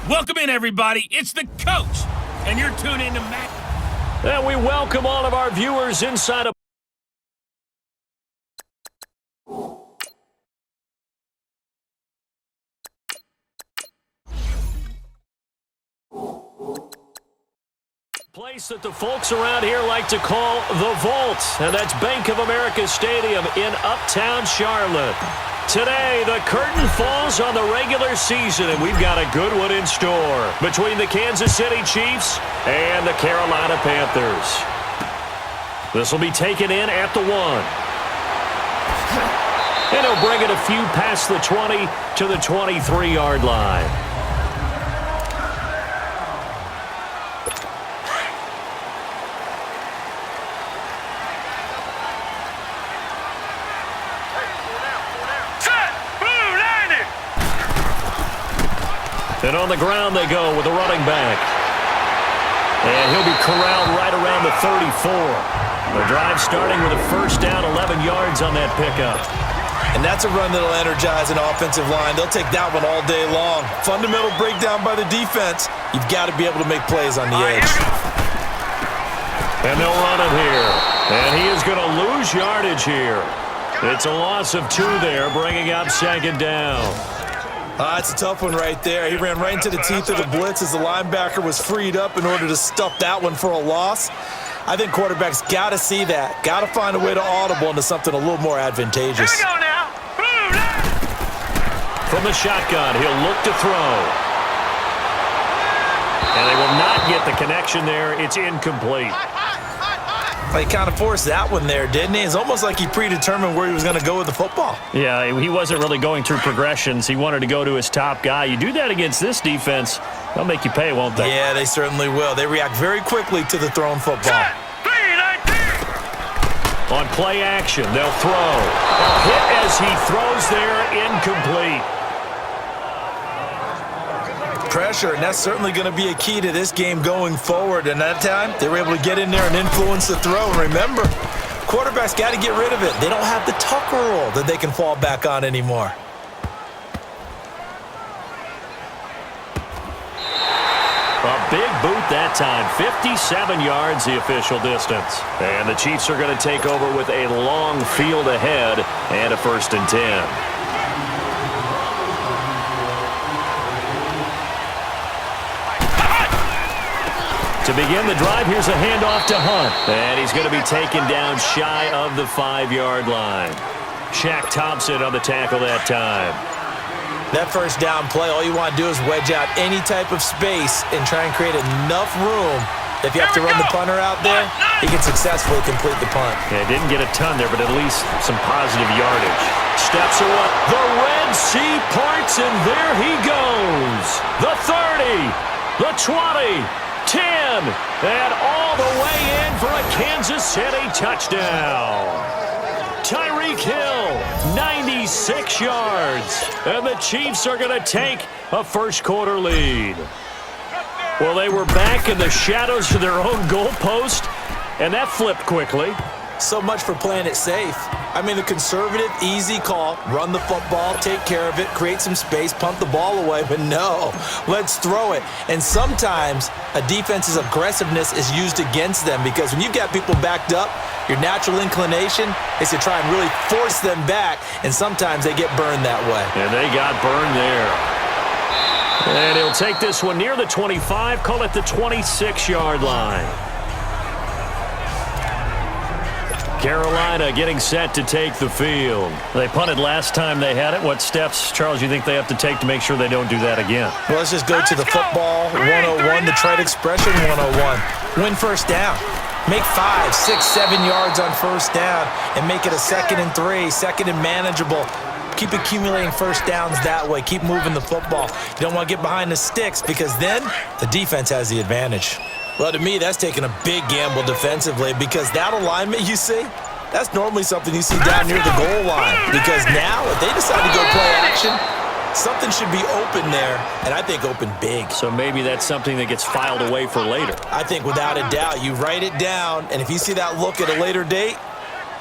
Welcome in, everybody. It's the coach, and you're tuned in to Matt. And we welcome all of our viewers inside of place that the folks around here like to call the Vault, and that's Bank of America Stadium in Uptown Charlotte. Today, the curtain falls on the regular season, and we've got a good one in store between the Kansas City Chiefs and the Carolina Panthers. This will be taken in at the 1. And he'll bring it a few past the 20 to the 23-yard line. And on the ground they go with the running back. And he'll be corralled right around the 34. The drive starting with a first down, 11 yards on that pickup. And that's a run that'll energize an offensive line. They'll take that one all day long. Fundamental breakdown by the defense. You've got to be able to make plays on the edge. And they'll run it here. And he is going to lose yardage here. It's a loss of 2 there, bringing up second down. That's a tough one right there. He ran right into the teeth of the blitz as the linebacker was freed up in order to stuff that one for a loss. I think quarterbacks got to see that. Got to find a way to audible into something a little more advantageous. Here we go now. From the shotgun, he'll look to throw. And they will not get the connection there. It's incomplete. He kind of forced that one there, didn't he? It's almost like he predetermined where he was going to go with the football. Yeah, he wasn't really going through progressions. He wanted to go to his top guy. You do that against this defense, they'll make you pay, won't they? Yeah, they certainly will. They react very quickly to the thrown football. On play action, they'll throw. A hit as he throws there, incomplete. Pressure, and that's certainly going to be a key to this game going forward. And that time, they were able to get in there and influence the throw. And remember, quarterbacks got to get rid of it. They don't have the Tucker rule that they can fall back on anymore. A big boot that time, 57 yards the official distance. And the Chiefs are going to take over with a long field ahead and a 1st and 10. To begin the drive, here's a handoff to Hunt. And he's going to be taken down shy of the 5-yard line. Shaq Thompson on the tackle that time. That first down play, all you want to do is wedge out any type of space and try and create enough room. If you have to run the punter out there, he can successfully complete the punt. Yeah, didn't get a ton there, but at least some positive yardage. Steps away. The Red Sea parts, and there he goes. The 30, the 20, 10, and all the way in for a Kansas City touchdown. Tyreek Hill, 96 yards, and the Chiefs are going to take a first-quarter lead. Well, they were back in the shadows of their own goalpost, and that flipped quickly. So much for playing it safe. I mean, the conservative, easy call, run the football, take care of it, create some space, punt the ball away, but no, let's throw it. And sometimes a defense's aggressiveness is used against them because when you've got people backed up, your natural inclination is to try and really force them back, and sometimes they get burned that way. And they got burned there. And he'll take this one near the 25, call it the 26-yard line. Carolina getting set to take the field. They punted last time they had it. What steps, Charles, you think they have to take to make sure they don't do that again? Well, let's just go to the football 101, the trite expression 101. Win first down. Make 5, 6, 7 yards on first down and make it a 2nd and 3, 2nd and manageable. Keep accumulating first downs that way. Keep moving the football. You don't want to get behind the sticks because then the defense has the advantage. Well, to me, that's taking a big gamble defensively because that alignment you see, that's normally something you see down near the goal line. Because now, if they decide to go play action, something should be open there, and I think open big. So maybe that's something that gets filed away for later. I think without a doubt, you write it down, and if you see that look at a later date,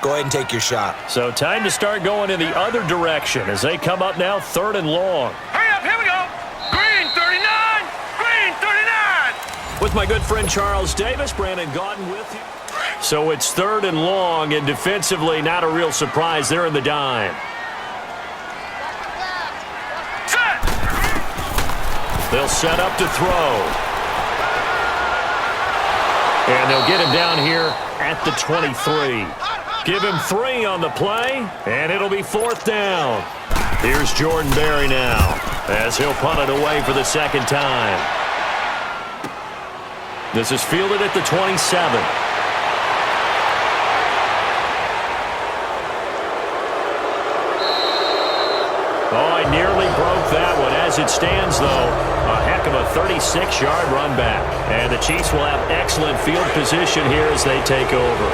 go ahead and take your shot. So time to start going in the other direction as they come up now 3rd and long. Hurry up, here we go. Green, 39. with my good friend Charles Davis. Brandon Gaudin with you. So it's 3rd and long, and defensively not a real surprise. They're in the dime. They'll set up to throw. And they'll get him down here at the 23. Give him 3 on the play, and it'll be 4th down. Here's Jordan Berry now, as he'll punt it away for the 2nd time. This is fielded at the 27. Oh, I nearly broke that one. As it stands, though, a heck of a 36-yard run back. And the Chiefs will have excellent field position here as they take over.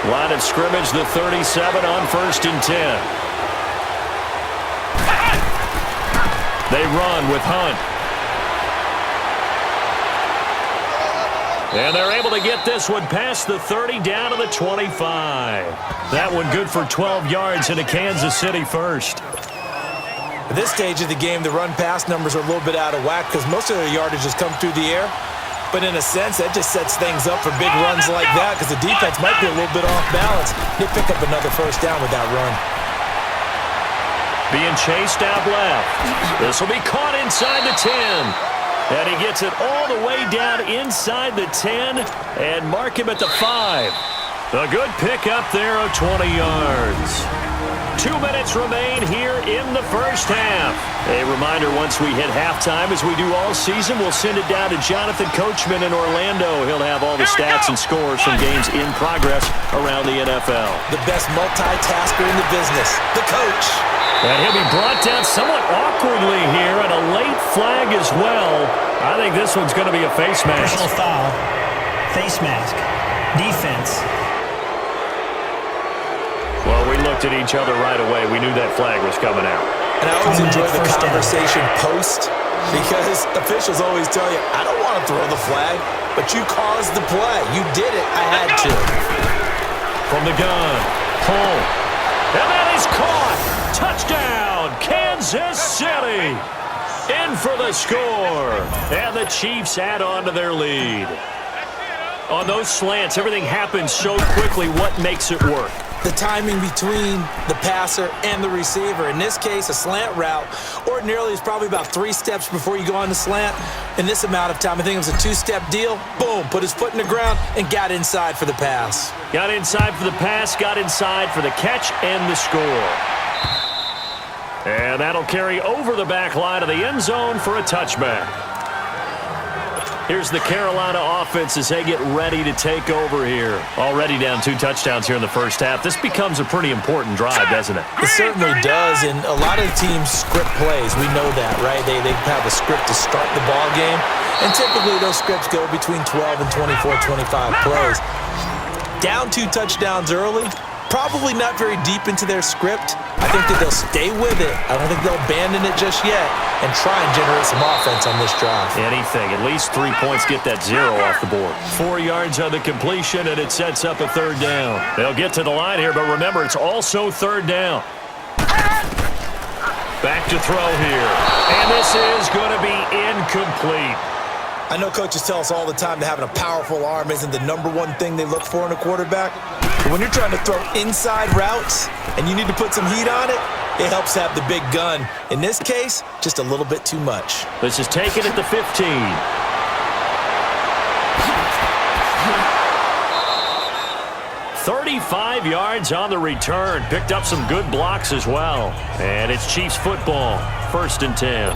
Line of scrimmage, the 37 on 1st and 10. They run with Hunt. And they're able to get this one past the 30 down to the 25. That one good for 12 yards into Kansas City first. At this stage of the game, the run-pass numbers are a little bit out of whack because most of their yardage has come through the air. But in a sense, that just sets things up for big runs like that because the defense might be a little bit off balance. They pick up another 1st down with that run. Being chased out left. This will be caught inside the 10. And he gets it all the way down inside the 10 and mark him at the 5. A good pick up there of 20 yards. 2 minutes remain here in the 1st half. A reminder, once we hit halftime, as we do all season, we'll send it down to Jonathan Coachman in Orlando. He'll have all the stats and scores from games in progress around the NFL. The best multitasker in the business, the coach. And he'll be brought down somewhat awkwardly here, and a late flag as well. I think this one's going to be a face mask. Personal foul, face mask, defense. Well, we looked at each other right away. We knew that flag was coming out. And I always enjoy the conversation post because officials always tell you, I don't want to throw the flag, but you caused the play. You did it. I had to. From the gun, pull. And that is caught. Touchdown, Kansas City. In for the score. And the Chiefs add on to their lead. On those slants, everything happens so quickly. What makes it work? The timing between the passer and the receiver. In this case, a slant route ordinarily is probably about 3 steps before you go on the slant. In this amount of time, I think it was a 2-step deal. Boom, put his foot in the ground and got inside for the pass. Got inside for the pass, got inside for the catch and the score. And that'll carry over the back line of the end zone for a touchback. Here's the Carolina offense as they get ready to take over here. Already down 2 touchdowns here in the 1st half. This becomes a pretty important drive, doesn't it? It certainly does, and a lot of the teams script plays. We know that, right? They have a script to start the ball game, and typically those scripts go between 12 and 24, 25 plays. Down 2 touchdowns early, probably not very deep into their script. I think that they'll stay with it. I don't think they'll abandon it just yet and try and generate some offense on this drive. Anything. At least 3 points, get that 0 off the board. 4 yards on the completion, and it sets up a 3rd down. They'll get to the line here, but remember, it's also 3rd down. Back to throw here. And this is going to be incomplete. I know coaches tell us all the time that having a powerful arm isn't the #1 thing they look for in a quarterback. But when you're trying to throw inside routes and you need to put some heat on it, it helps have the big gun. In this case, just a little bit too much. This is taken at the 15. "35 yards on the return. Picked up some good blocks as well. And it's Chiefs football. 1st and 10.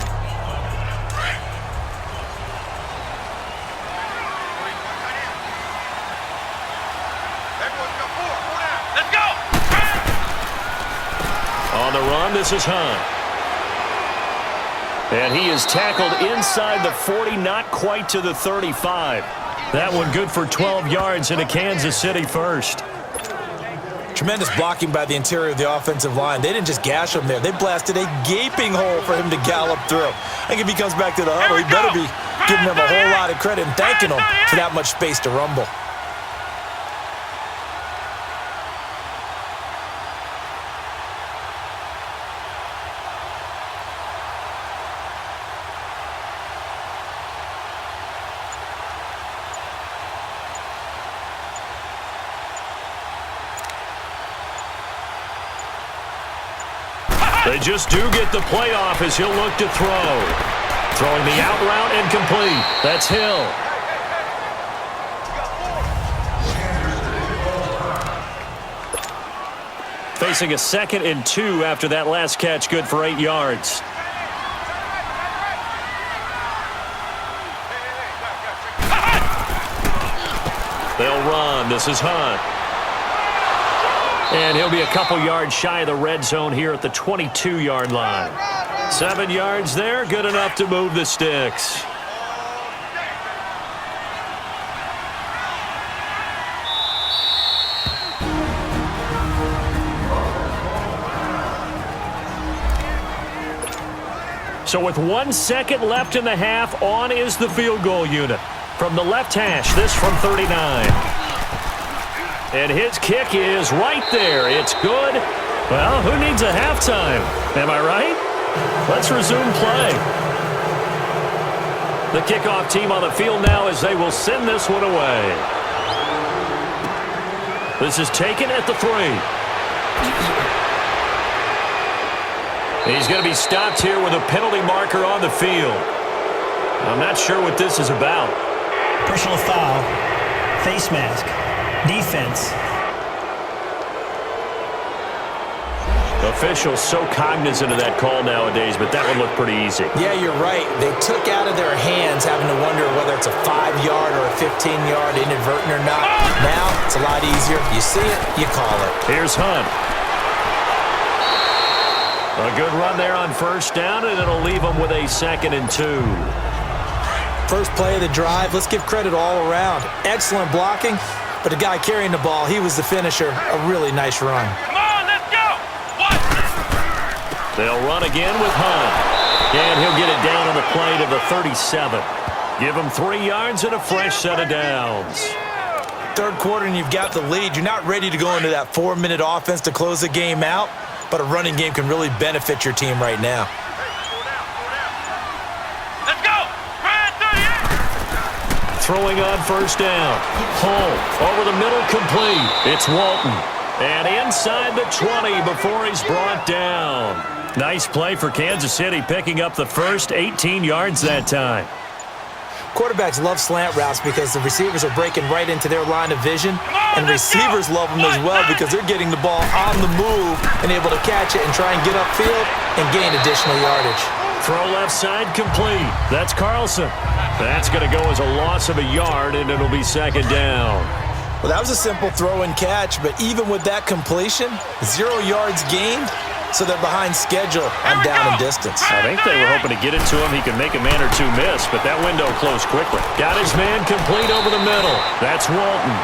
On the run, this is Hunt. And he is tackled inside the 40, not quite to the 35. That one good for 12 yards into Kansas City first. Tremendous blocking by the interior of the offensive line. They didn't just gash him there. They blasted a gaping hole for him to gallop through. I think if he comes back to the huddle, he better be giving them a whole lot of credit and thanking them for that much space to rumble. They just do get the playoff as he'll look to throw. Throwing the out route and complete. That's Hill. Facing a 2nd and 2 after that last catch, good for 8 yards. They'll run. This is Hunt. And he'll be a couple yards shy of the red zone here at the 22-yard line. 7 yards there, good enough to move the sticks. So with 1 second left in the half, on is the field goal unit. From the left hash, this from 39. And his kick is right there. It's good. Well, who needs a halftime? Am I right? Let's resume play. The kickoff team on the field now as they will send this one away. This is taken at the 3. He's going to be stopped here with a penalty marker on the field. I'm not sure what this is about. Personal foul. Face mask. Defense. Officials so cognizant of that call nowadays, but that one looked pretty easy. Yeah, you're right. They took out of their hands having to wonder whether it's a 5-yard or a 15-yard inadvertent or not. Now, it's a lot easier. You see it, you call it. Here's Hunt. A good run there on first down, and it'll leave them with a 2nd and 2. First play of the drive, let's give credit all around. Excellent blocking, but the guy carrying the ball, he was the finisher. A really nice run. Come on, let's go! What? They'll run again with Hunt. And he'll get it down on the play to the 37. Give him 3 yards and a fresh set of downs. Third quarter and you've got the lead. You're not ready to go into that 4-minute offense to close the game out, but a running game can really benefit your team right now. Let's go! Throwing on first down. Home. Over the middle, complete. It's Walton. And inside the 20 before he's brought down. Nice play for Kansas City, picking up the first 18 yards that time. Quarterbacks love slant routes because the receivers are breaking right into their line of vision, and receivers love them as well because they're getting the ball on the move and able to catch it and try and get upfield and gain additional yardage. Throw left side complete. That's Carlson. That's going to go as a loss of a yard, and it'll be 2nd down. Well, that was a simple throw and catch, but even with that completion, 0 yards gained, so they're behind schedule on down and distance. I think they were hoping to get it to him. He could make a man or two miss, but that window closed quickly. Got his man complete over the middle. That's Walton.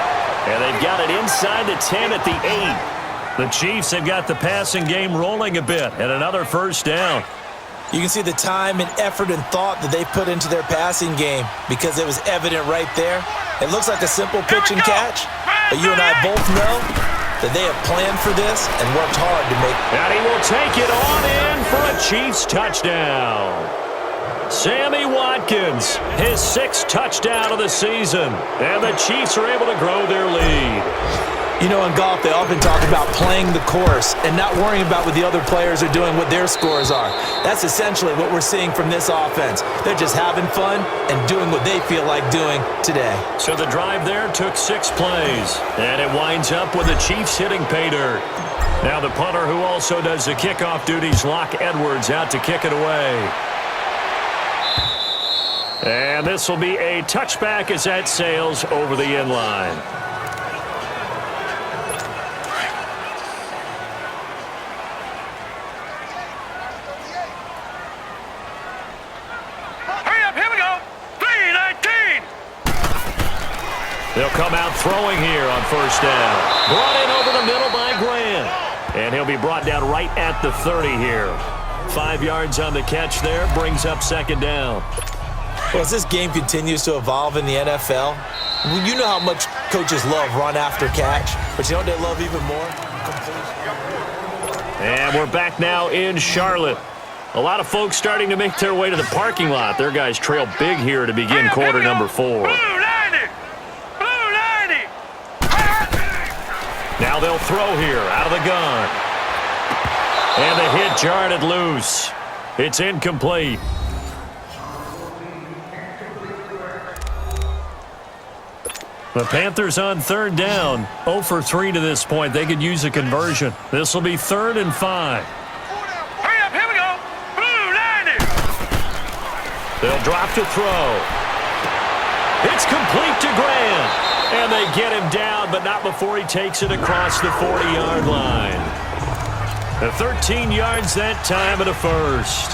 And they've got it inside the 10 at the 8. The Chiefs have got the passing game rolling a bit, and another first down. You can see the time and effort and thought that they put into their passing game because it was evident right there. It looks like a simple pitch and catch, but you and I both know that they have planned for this and worked hard to make. And he will take it on in for a Chiefs touchdown. Sammy Watkins, his 6th touchdown of the season, and the Chiefs are able to grow their lead. You know, in golf, they often talk about playing the course and not worrying about what the other players are doing, what their scores are. That's essentially what we're seeing from this offense. They're just having fun and doing what they feel like doing today. So the drive there took 6 plays, and it winds up with the Chiefs hitting pay dirt. Now the punter who also does the kickoff duties, Locke Edwards, out to kick it away. And this will be a touchback as that sails over the end line. They'll come out throwing here on first down. Brought in over the middle by Grant. And he'll be brought down right at the 30 here. 5 yards on the catch there, brings up 2nd down. Well, as this game continues to evolve in the NFL, you know how much coaches love run after catch, but you know what they love even more? And we're back now in Charlotte. A lot of folks starting to make their way to the parking lot. Their guys trail big here to begin quarter number 4. Now they'll throw here out of the gun. And the hit jarred it loose. It's incomplete. The Panthers on third down. 0 for 3 to this point. They could use a conversion. This will be 3rd and 5. Hurry up, here we go. Blue 90. They'll drop to throw. It's complete to Grant. And they get him down, but not before he takes it across the 40-yard line. The 13 yards that time and a first.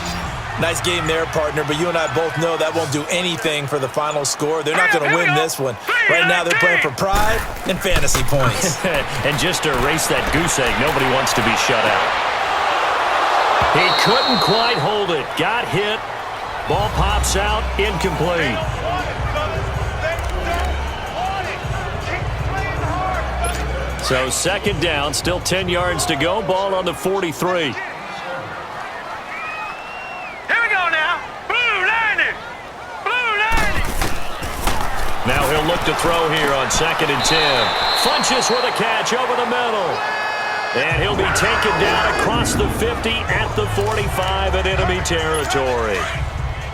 Nice game there, partner, but you and I both know that won't do anything for the final score. They're not going to win this one. Right now they're playing for pride and fantasy points. And just to erase that goose egg, nobody wants to be shut out. He couldn't quite hold it. Got hit. Ball pops out. Incomplete. So 2nd down, still 10 yards to go. Ball on the 43. Now he'll look to throw here on 2nd and 10. Funches with a catch over the middle. And he'll be taken down across the 50 at the 45 in enemy territory.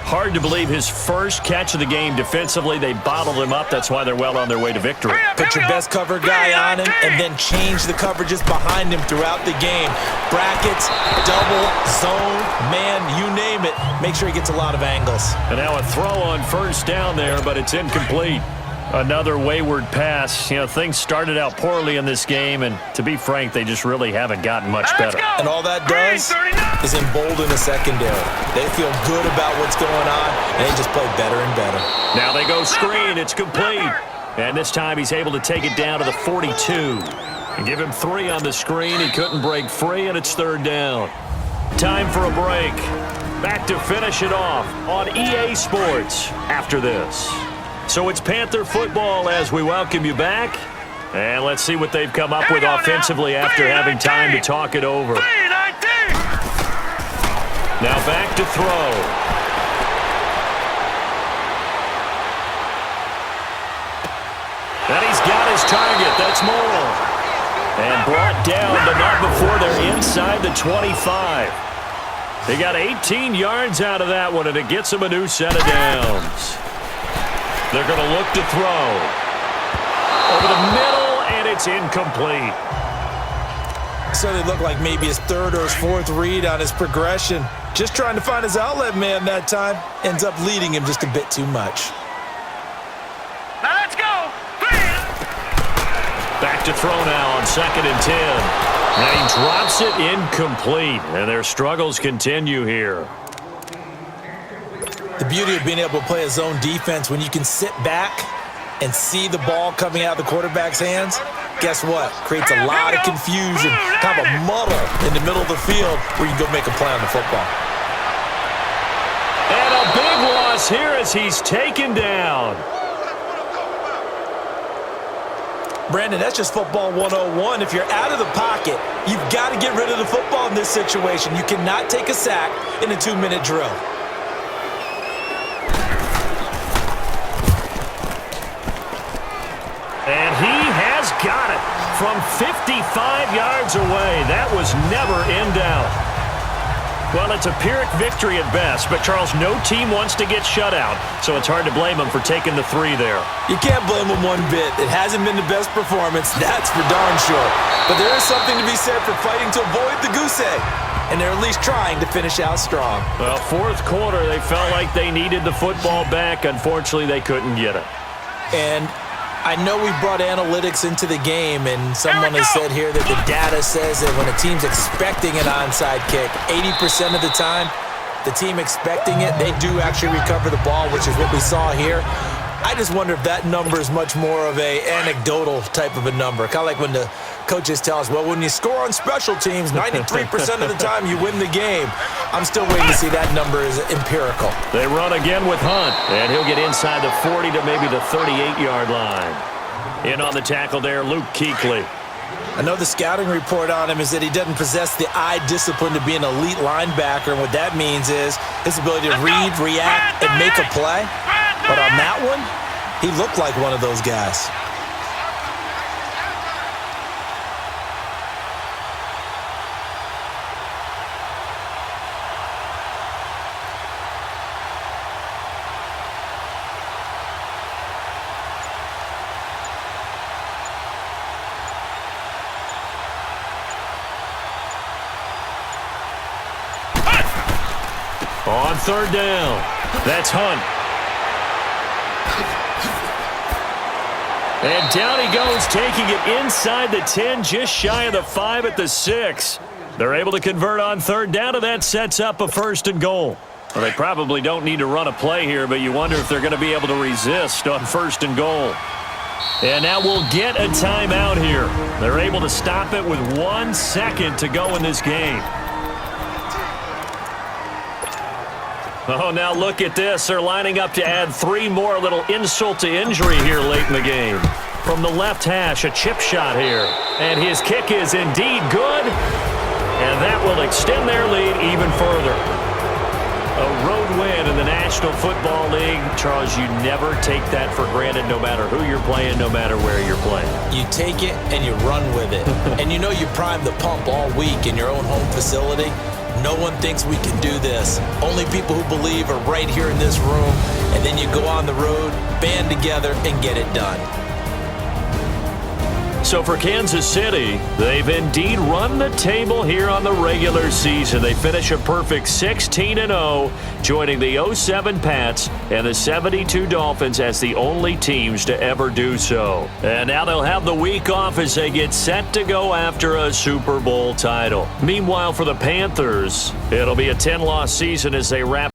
Hard to believe his first catch of the game defensively. They bottled him up. That's why they're well on their way to victory. Put your best cover guy on him and then change the coverages behind him throughout the game. Brackets, double, zone, man, you name it. Make sure he gets a lot of angles. And now a throw on 1st down there, but it's incomplete. Another wayward pass. You know, things started out poorly in this game, and to be frank, they just really haven't gotten much better. And all that does is embolden the secondary. They feel good about what's going on, and they just play better and better. Now they go screen. It's complete. And this time he's able to take it down to the 42. And give him 3 on the screen. He couldn't break free, and it's 3rd down. Time for a break. Back to finish it off on EA Sports after this. So it's Panther football as we welcome you back. And let's see what they've come up with offensively after having time to talk it over. Now back to throw. And he's got his target. That's Moore. And brought down, but not before they're inside the 25. They got 18 yards out of that one, and it gets them a new set of downs. They're going to look to throw. Over the middle, and it's incomplete. So they look like maybe his 3rd or his 4th read on his progression. Just trying to find his outlet man that time. Ends up leading him just a bit too much. Now let's go. Back to throw now on 2nd and 10. And he drops it incomplete. And their struggles continue here. The beauty of being able to play a zone defense when you can sit back and see the ball coming out of the quarterback's hands, guess what? Creates a lot of confusion, kind of a muddle in the middle of the field where you can go make a play on the football. And a big loss here as he's taken down. Brandon, that's just football 101. If you're out of the pocket, you've got to get rid of the football in this situation. You cannot take a sack in a 2-minute drill. And he has got it from 55 yards away. That was never in doubt. Well, it's a Pyrrhic victory at best, but, Charles, no team wants to get shut out, so it's hard to blame them for taking the 3 there. You can't blame them one bit. It hasn't been the best performance, that's for darn sure. But there is something to be said for fighting to avoid the goose egg, and they're at least trying to finish out strong. Well, 4th quarter, they felt like they needed the football back. Unfortunately, they couldn't get it. And I know we've brought analytics into the game, and someone has said here that the data says that when a team's expecting an onside kick, 80% of the time, the team expecting it, they do actually recover the ball, which is what we saw here. I just wonder if that number is much more of a anecdotal type of a number. Kind of like when the coaches tell us, well, when you score on special teams, 93% of the time you win the game. I'm still waiting to see that number is empirical. They run again with Hunt, and he'll get inside the 40 to maybe the 38-yard line. In on the tackle there, Luke Kuechly. I know the scouting report on him is that he doesn't possess the eye discipline to be an elite linebacker, and what that means is his ability to read, react, and make a play. But on that one, he looked like one of those guys. On third down, that's Hunt. And down he goes, taking it inside the 10, just shy of the 5 at the 6. They're able to convert on third down, and that sets up a 1st and goal. Well, they probably don't need to run a play here, but you wonder if they're going to be able to resist on 1st and goal. And now we'll get a timeout here. They're able to stop it with 1 second to go in this game. Oh, now look at this. They're lining up to add 3 more, a little insult to injury here late in the game. From the left hash, a chip shot here. And his kick is indeed good. And that will extend their lead even further. A road win in the National Football League. Charles, you never take that for granted no matter who you're playing, no matter where you're playing. You take it and you run with it. And you know you prime the pump all week in your own home facility. No one thinks we can do this. Only people who believe are right here in this room. And then you go on the road, band together, and get it done. So for Kansas City, they've indeed run the table here on the regular season. They finish a perfect 16-0, joining the 07 Pats and the 72 Dolphins as the only teams to ever do so. And now they'll have the week off as they get set to go after a Super Bowl title. Meanwhile, for the Panthers, it'll be a 10-loss season as they wrap